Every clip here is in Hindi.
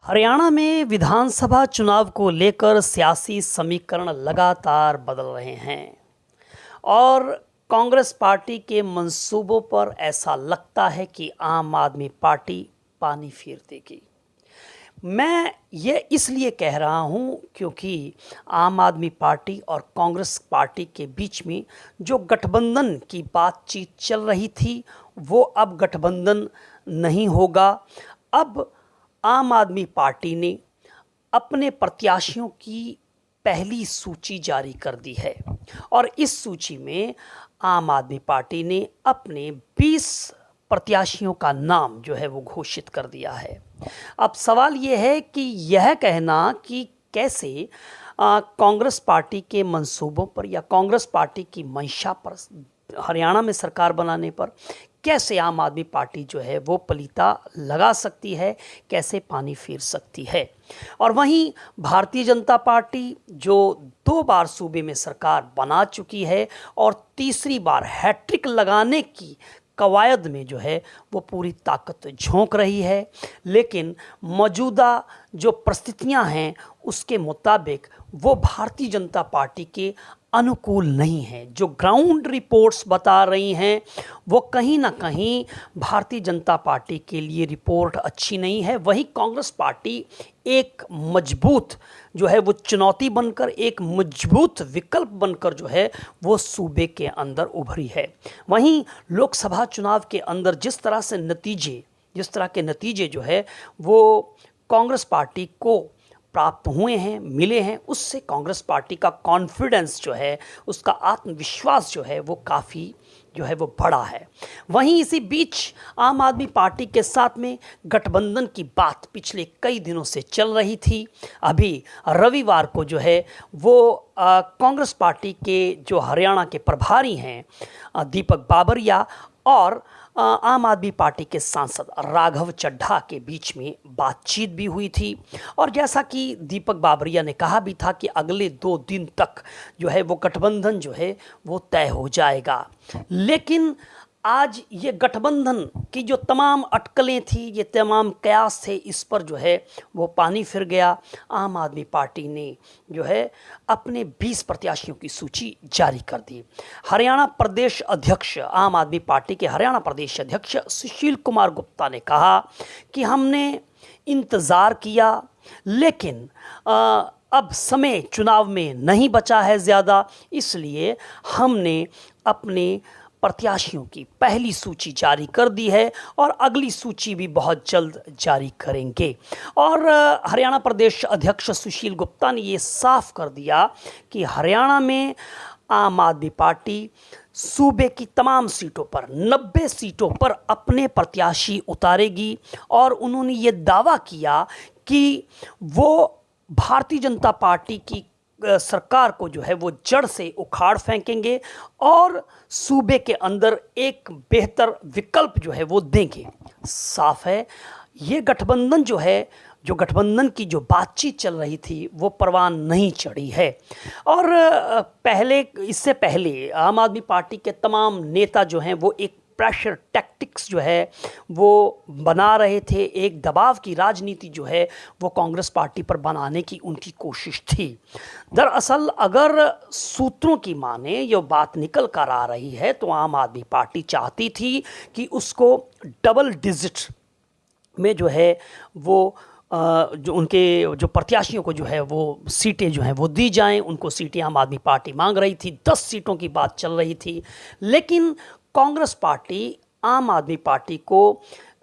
हरियाणा में विधानसभा चुनाव को लेकर सियासी समीकरण लगातार बदल रहे हैं और कांग्रेस पार्टी के मंसूबों पर ऐसा लगता है कि आम आदमी पार्टी पानी फेर देगी। मैं ये इसलिए कह रहा हूँ क्योंकि आम आदमी पार्टी और कांग्रेस पार्टी के बीच में जो गठबंधन की बातचीत चल रही थी वो अब गठबंधन नहीं होगा। अब आम आदमी पार्टी ने अपने प्रत्याशियों की पहली सूची जारी कर दी है और इस सूची में आम आदमी पार्टी ने अपने 20 प्रत्याशियों का नाम जो है वो घोषित कर दिया है। अब सवाल ये है कि यह कहना कि कैसे कांग्रेस पार्टी के मंसूबों पर या कांग्रेस पार्टी की मंशा पर हरियाणा में सरकार बनाने पर कैसे आम आदमी पार्टी जो है वो पलीता लगा सकती है, कैसे पानी फेर सकती है। और वहीं भारतीय जनता पार्टी जो 2 बार सूबे में सरकार बना चुकी है और तीसरी बार हैट्रिक लगाने की कवायद में जो है वो पूरी ताकत झोंक रही है, लेकिन मौजूदा जो परिस्थितियां हैं उसके मुताबिक वो भारतीय जनता पार्टी के अनुकूल नहीं है। जो ग्राउंड रिपोर्ट्स बता रही हैं वो कहीं ना कहीं भारतीय जनता पार्टी के लिए रिपोर्ट अच्छी नहीं है। वहीं कांग्रेस पार्टी एक मजबूत जो है वो चुनौती बनकर, एक मजबूत विकल्प बनकर जो है वो सूबे के अंदर उभरी है। वहीं लोकसभा चुनाव के अंदर जिस तरह के नतीजे जो है वो कांग्रेस पार्टी को प्राप्त हुए हैं, मिले हैं, उससे कांग्रेस पार्टी का कॉन्फिडेंस जो है, उसका आत्मविश्वास जो है वो काफ़ी जो है वो बड़ा है। वहीं इसी बीच आम आदमी पार्टी के साथ में गठबंधन की बात पिछले कई दिनों से चल रही थी। अभी रविवार को जो है वो कांग्रेस पार्टी के जो हरियाणा के प्रभारी हैं दीपक बाबरिया और आम आदमी पार्टी के सांसद राघव चड्ढा के बीच में बातचीत भी हुई थी और जैसा कि दीपक बाबरिया ने कहा भी था कि अगले 2 दिन तक जो है वो गठबंधन जो है वो तय हो जाएगा। लेकिन आज ये गठबंधन की जो तमाम अटकलें थी, ये तमाम कयास थे, इस पर जो है वो पानी फिर गया। आम आदमी पार्टी ने जो है अपने 20 प्रत्याशियों की सूची जारी कर दी। हरियाणा प्रदेश अध्यक्ष, आम आदमी पार्टी के हरियाणा प्रदेश अध्यक्ष सुशील कुमार गुप्ता ने कहा कि हमने इंतज़ार किया, लेकिन अब समय चुनाव में नहीं बचा है ज़्यादा, इसलिए हमने अपने प्रत्याशियों की पहली सूची जारी कर दी है और अगली सूची भी बहुत जल्द जारी करेंगे। और हरियाणा प्रदेश अध्यक्ष सुशील गुप्ता ने ये साफ कर दिया कि हरियाणा में आम आदमी पार्टी सूबे की तमाम सीटों पर 90 सीटों पर अपने प्रत्याशी उतारेगी और उन्होंने ये दावा किया कि वो भारतीय जनता पार्टी की सरकार को जो है वो जड़ से उखाड़ फेंकेंगे और सूबे के अंदर एक बेहतर विकल्प जो है वो देंगे। साफ है, ये गठबंधन जो है, जो गठबंधन की जो बातचीत चल रही थी वो परवान नहीं चढ़ी है। और इससे पहले आम आदमी पार्टी के तमाम नेता जो हैं वो एक प्रेशर टैक्टिक्स जो है वो बना रहे थे, एक दबाव की राजनीति जो है वो कांग्रेस पार्टी पर बनाने की उनकी कोशिश थी। दरअसल अगर सूत्रों की माने ये बात निकल कर आ रही है तो आम आदमी पार्टी चाहती थी कि उसको डबल डिजिट में जो है वो जो उनके जो प्रत्याशियों को जो है वो सीटें जो हैं वो दी जाएं। उनको सीटें आम आदमी पार्टी मांग रही थी, 10 सीटों की बात चल रही थी, लेकिन कांग्रेस पार्टी आम आदमी पार्टी को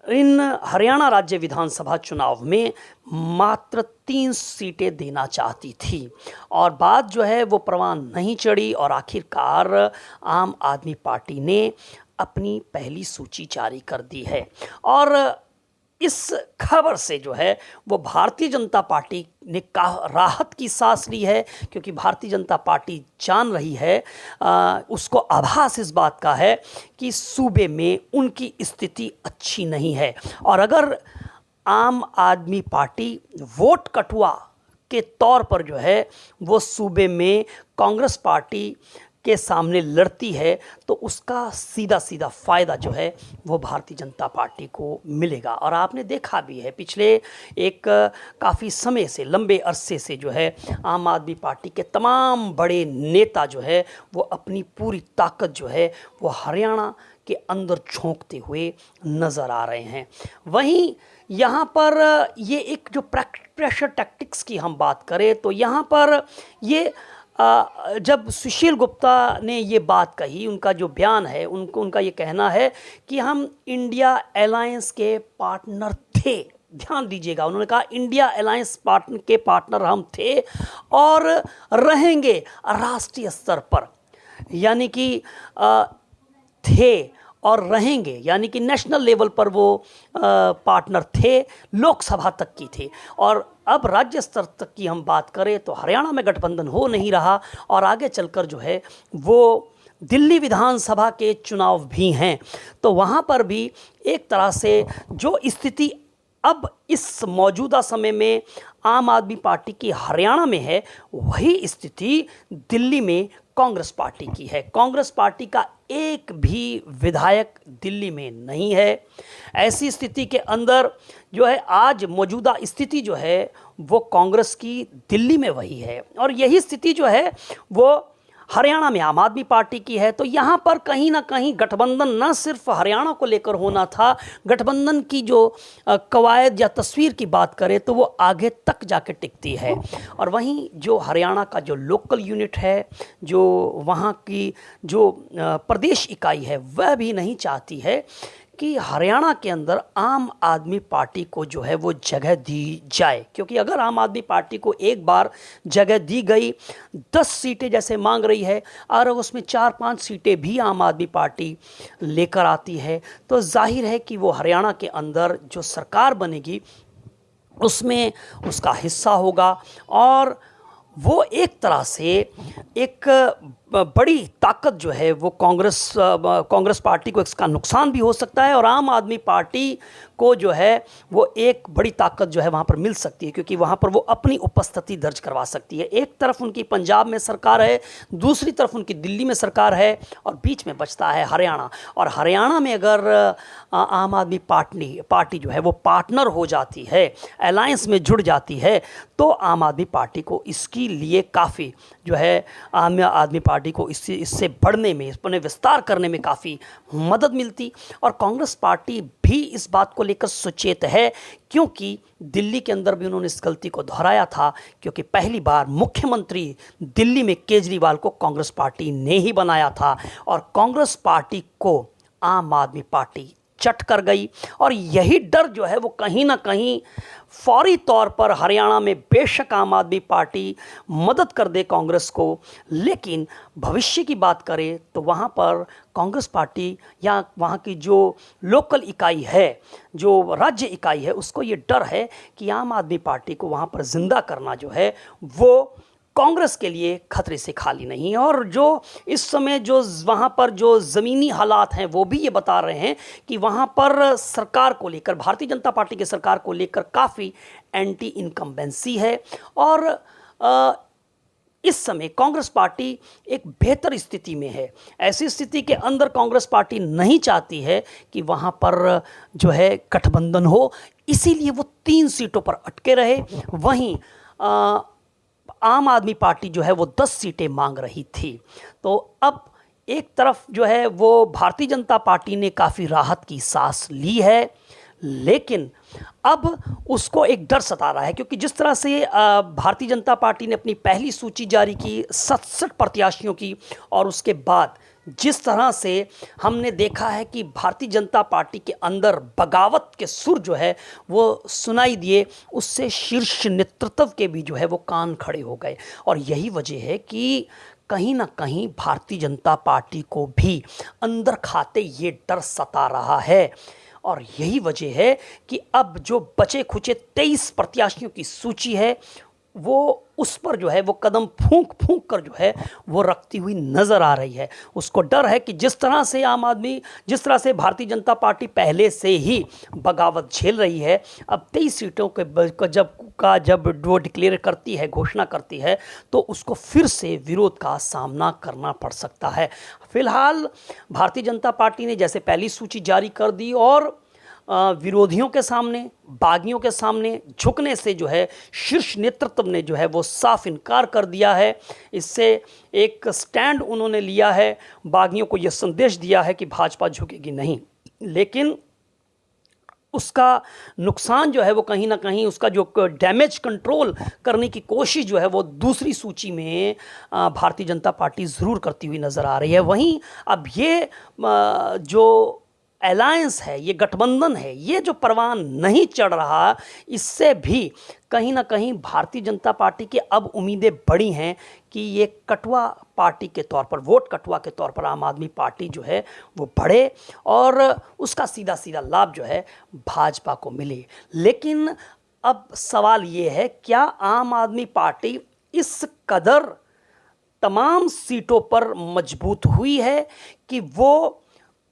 इन हरियाणा राज्य विधानसभा चुनाव में मात्र 3 सीटें देना चाहती थी और बात जो है वो परवान नहीं चढ़ी और आखिरकार आम आदमी पार्टी ने अपनी पहली सूची जारी कर दी है। और इस खबर से जो है वो भारतीय जनता पार्टी ने राहत की सांस ली है, क्योंकि भारतीय जनता पार्टी जान रही है, उसको आभास इस बात का है कि सूबे में उनकी स्थिति अच्छी नहीं है और अगर आम आदमी पार्टी वोट कटुआ के तौर पर जो है वो सूबे में कांग्रेस पार्टी के सामने लड़ती है तो उसका सीधा सीधा फ़ायदा जो है वो भारतीय जनता पार्टी को मिलेगा। और आपने देखा भी है पिछले एक काफ़ी समय से, लंबे अरसे से जो है आम आदमी पार्टी के तमाम बड़े नेता जो है वो अपनी पूरी ताकत जो है वो हरियाणा के अंदर झोंकते हुए नज़र आ रहे हैं। वहीं यहाँ पर ये एक जो प्रेशर टैक्टिक्स की हम बात करें तो यहाँ पर ये जब सुशील गुप्ता ने ये बात कही, उनका जो बयान है, उनका ये कहना है कि हम इंडिया अलायंस के पार्टनर थे। ध्यान दीजिएगा, उन्होंने कहा इंडिया अलायंस के पार्टनर हम थे और रहेंगे राष्ट्रीय स्तर पर, यानी कि थे और रहेंगे, यानी कि नेशनल लेवल पर वो पार्टनर थे, लोकसभा तक की थे। और अब राज्य स्तर तक की हम बात करें तो हरियाणा में गठबंधन हो नहीं रहा और आगे चलकर जो है वो दिल्ली विधानसभा के चुनाव भी हैं, तो वहाँ पर भी एक तरह से जो स्थिति अब इस मौजूदा समय में आम आदमी पार्टी की हरियाणा में है, वही स्थिति दिल्ली में कांग्रेस पार्टी की है। कांग्रेस पार्टी का एक भी विधायक दिल्ली में नहीं है। ऐसी स्थिति के अंदर जो है आज मौजूदा स्थिति जो है वो कांग्रेस की दिल्ली में वही है और यही स्थिति जो है वो हरियाणा में आम आदमी पार्टी की है। तो यहाँ पर कहीं ना कहीं गठबंधन न सिर्फ हरियाणा को लेकर होना था, गठबंधन की जो कवायद या तस्वीर की बात करें तो वो आगे तक जाके टिकती है। और वहीं जो हरियाणा का जो लोकल यूनिट है, जो वहाँ की जो प्रदेश इकाई है, वह भी नहीं चाहती है कि हरियाणा के अंदर आम आदमी पार्टी को जो है वो जगह दी जाए, क्योंकि अगर आम आदमी पार्टी को एक बार जगह दी गई, 10 सीटें जैसे मांग रही है और उसमें 4-5 सीटें भी आम आदमी पार्टी लेकर आती है, तो जाहिर है कि वो हरियाणा के अंदर जो सरकार बनेगी उसमें उसका हिस्सा होगा और वो एक तरह से एक बड़ी ताकत जो है वो कांग्रेस पार्टी को इसका नुकसान भी हो सकता है और आम आदमी पार्टी को जो है वो एक बड़ी ताकत जो है वहाँ पर मिल सकती है, क्योंकि वहाँ पर वो अपनी उपस्थिति दर्ज करवा सकती है। एक तरफ उनकी पंजाब में सरकार है, दूसरी तरफ उनकी दिल्ली में सरकार है और बीच में बचता है हरियाणा। और हरियाणा में अगर आम आदमी पार्टी जो है वो पार्टनर हो जाती है, अलायंस में जुड़ जाती है, तो आम आदमी पार्टी को इसके लिए काफ़ी जो है आम आदमी पार्टी को इससे बढ़ने में, इसमें विस्तार करने में काफ़ी मदद मिलती। और कांग्रेस पार्टी भी इस बात को लेकर सचेत है, क्योंकि दिल्ली के अंदर भी उन्होंने इस गलती को दोहराया था, क्योंकि पहली बार मुख्यमंत्री दिल्ली में केजरीवाल को कांग्रेस पार्टी ने ही बनाया था और कांग्रेस पार्टी को आम आदमी पार्टी चट कर गई। और यही डर जो है वो कहीं ना कहीं फौरी तौर पर हरियाणा में बेशक आम आदमी पार्टी मदद कर दे कांग्रेस को, लेकिन भविष्य की बात करें तो वहाँ पर कांग्रेस पार्टी या वहाँ की जो लोकल इकाई है, जो राज्य इकाई है, उसको ये डर है कि आम आदमी पार्टी को वहाँ पर जिंदा करना जो है वो कांग्रेस के लिए खतरे से खाली नहीं है। और जो इस समय जो वहाँ पर जो ज़मीनी हालात हैं वो भी ये बता रहे हैं कि वहाँ पर सरकार को लेकर, भारतीय जनता पार्टी की सरकार को लेकर काफ़ी एंटी इनकम्बेंसी है और इस समय कांग्रेस पार्टी एक बेहतर स्थिति में है। ऐसी स्थिति के अंदर कांग्रेस पार्टी नहीं चाहती है कि वहाँ पर जो है गठबंधन हो, इसीलिए वो 3 सीटों पर अटके रहे। वहीं आम आदमी पार्टी जो है वो 10 सीटें मांग रही थी। तो अब एक तरफ जो है वो भारतीय जनता पार्टी ने काफ़ी राहत की सांस ली है, लेकिन अब उसको एक डर सता रहा है, क्योंकि जिस तरह से भारतीय जनता पार्टी ने अपनी पहली सूची जारी की 67 प्रत्याशियों की, और उसके बाद जिस तरह से हमने देखा है कि भारतीय जनता पार्टी के अंदर बगावत के सुर जो है वो सुनाई दिए, उससे शीर्ष नेतृत्व के भी जो है वो कान खड़े हो गए। और यही वजह है कि कहीं ना कहीं भारतीय जनता पार्टी को भी अंदर खाते ये डर सता रहा है। और यही वजह है कि अब जो बचे खुचे 23 प्रत्याशियों की सूची है वो उस पर जो है वो कदम फूंक फूंक कर जो है वो रखती हुई नज़र आ रही है। उसको डर है कि जिस तरह से जिस तरह से भारतीय जनता पार्टी पहले से ही बगावत झेल रही है, अब 23 सीटों के जब वो डिक्लेयर करती है, घोषणा करती है, तो उसको फिर से विरोध का सामना करना पड़ सकता है। फिलहाल भारतीय जनता पार्टी ने जैसे पहली सूची जारी कर दी और विरोधियों के सामने, बागियों के सामने झुकने से जो है शीर्ष नेतृत्व ने जो है वो साफ इनकार कर दिया है। इससे एक स्टैंड उन्होंने लिया है, बागियों को यह संदेश दिया है कि भाजपा झुकेगी नहीं। लेकिन उसका नुकसान जो है वो कहीं ना कहीं, उसका जो डैमेज कंट्रोल करने की कोशिश जो है वो दूसरी सूची में भारतीय जनता पार्टी ज़रूर करती हुई नज़र आ रही है। वहीं अब ये जो अलायंस है, ये गठबंधन है, ये जो परवान नहीं चढ़ रहा, इससे भी कहीं ना कहीं भारतीय जनता पार्टी की अब उम्मीदें बड़ी हैं कि ये कटुआ पार्टी के तौर पर, वोट कटुआ के तौर पर आम आदमी पार्टी जो है वो बढ़े और उसका सीधा सीधा लाभ जो है भाजपा को मिले। लेकिन अब सवाल ये है, क्या आम आदमी पार्टी इस कदर तमाम सीटों पर मजबूत हुई है कि वो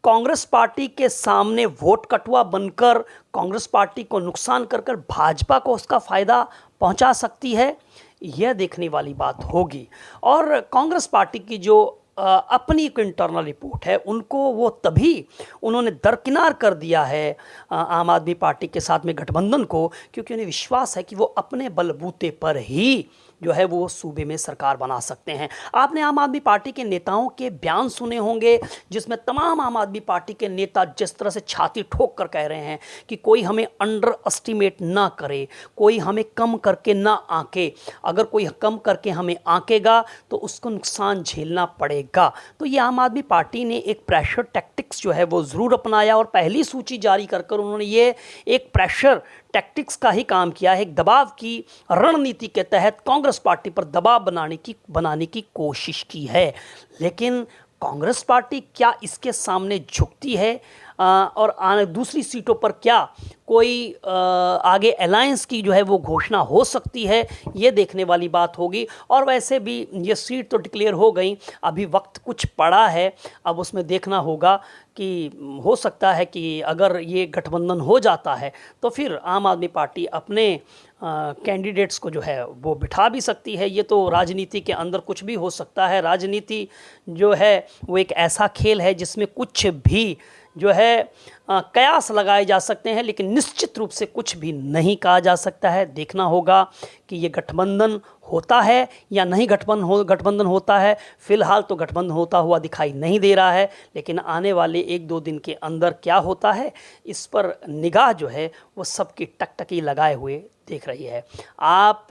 कांग्रेस पार्टी के सामने वोट कटुआ बनकर कांग्रेस पार्टी को नुकसान कर भाजपा को उसका फ़ायदा पहुंचा सकती है? यह देखने वाली बात होगी। और कांग्रेस पार्टी की जो अपनी एक इंटरनल रिपोर्ट है, उनको वो तभी उन्होंने दरकिनार कर दिया है आम आदमी पार्टी के साथ में गठबंधन को, क्योंकि उन्हें विश्वास है कि वो अपने बलबूते पर ही जो है वो सूबे में सरकार बना सकते हैं। आपने आम आदमी पार्टी के नेताओं के बयान सुने होंगे, जिसमें तमाम आम आदमी पार्टी के नेता जिस तरह से छाती ठोक कर कह रहे हैं कि कोई हमें अंडर एस्टिमेट ना करे, कोई हमें कम करके ना आंके, अगर कोई कम करके हमें आंकेगा तो उसको नुकसान झेलना पड़ेगा। तो ये आम आदमी पार्टी ने एक प्रेशर टैक्टिक्स जो है वो ज़रूर अपनाया और पहली सूची जारी कर उन्होंने ये एक प्रेशर टैक्टिक्स का ही काम किया है। एक दबाव की रणनीति के तहत कांग्रेस पार्टी पर दबाव बनाने की कोशिश की है। लेकिन कांग्रेस पार्टी क्या इसके सामने झुकती है और दूसरी सीटों पर क्या कोई आगे अलायंस की जो है वो घोषणा हो सकती है, ये देखने वाली बात होगी। और वैसे भी ये सीट तो डिक्लेयर हो गई, अभी वक्त कुछ पड़ा है, अब उसमें देखना होगा कि हो सकता है कि अगर ये गठबंधन हो जाता है तो फिर आम आदमी पार्टी अपने कैंडिडेट्स को जो है वो बिठा भी सकती है। ये तो राजनीति के अंदर कुछ भी हो सकता है। राजनीति जो है वो एक ऐसा खेल है जिसमें कुछ भी जो है कयास लगाए जा सकते हैं, लेकिन निश्चित रूप से कुछ भी नहीं कहा जा सकता है। देखना होगा कि ये गठबंधन होता है या नहीं गठबंधन होता है। फिलहाल तो गठबंधन होता हुआ दिखाई नहीं दे रहा है, लेकिन आने वाले 1-2 दिन के अंदर क्या होता है इस पर निगाह जो है वो सबकी टकटकी लगाए हुए देख रही है। आप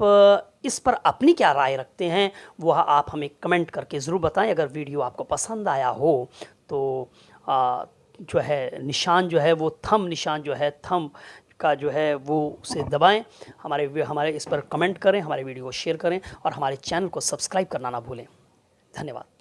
इस पर अपनी क्या राय रखते हैं वह आप हमें कमेंट करके ज़रूर बताएं। अगर वीडियो आपको पसंद आया हो तो जो है निशान जो है वो थम निशान जो है थम का जो है वो उसे दबाएं, हमारे इस पर कमेंट करें, हमारे वीडियो को शेयर करें और हमारे चैनल को सब्सक्राइब करना ना भूलें। धन्यवाद।